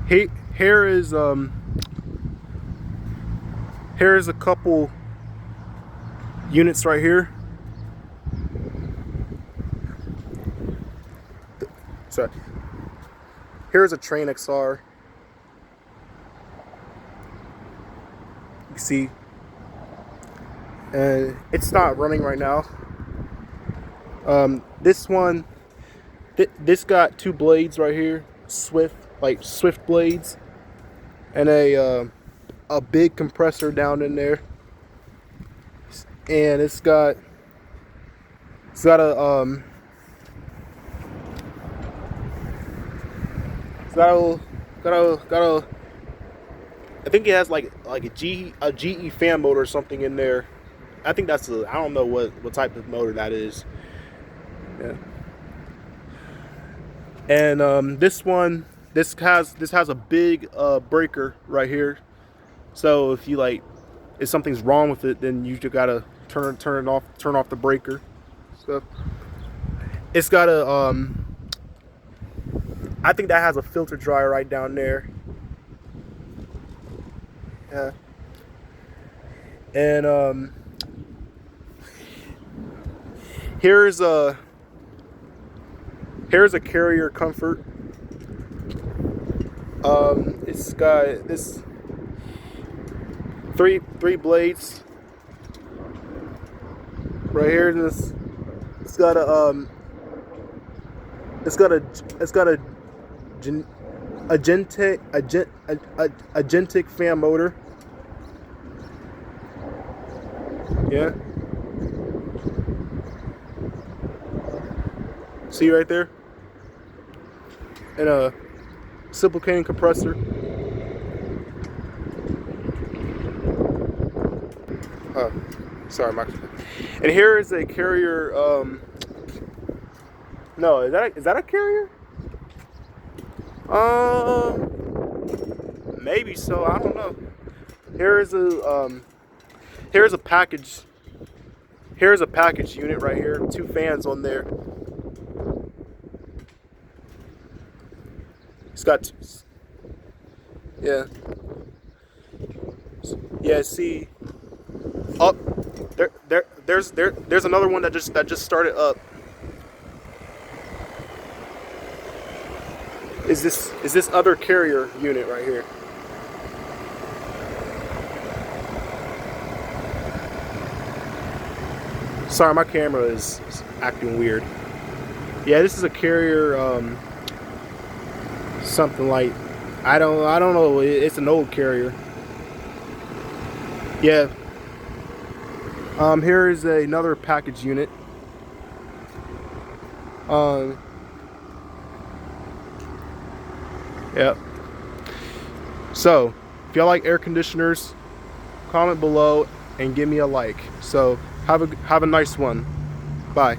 He, here is here is a couple units right here. Sorry. Here's a Trane XR. You see, and it's not running right now. This one, this got two blades right here, Swift blades, and a big compressor down in there, and it's got a I think it has like a GE fan motor or something in there. I think that's I don't know what type of motor that is. Yeah. And this has a big breaker right here. So if you if something's wrong with it, then you just gotta turn off the breaker. So it's got I think that has a filter dryer right down there. Yeah. And here's a carrier comfort. It's got this three blades right here. It's got a agentic fan motor. Yeah. See right there? And a reciprocating compressor. Sorry, Max. And here is a carrier. No, is that a carrier? Maybe so. I don't know. Here's a package. Here's a package unit right here. Two fans on there. It's got, yeah. Yeah. See, up there's another one that just started up. Is this other carrier unit right here? Sorry, my camera is acting weird. Yeah, this is a carrier. Something like I don't know. It's an old carrier. Yeah. Here is another package unit. Yeah. So, if y'all like air conditioners, comment below and give me a like. So, have a nice one. Bye.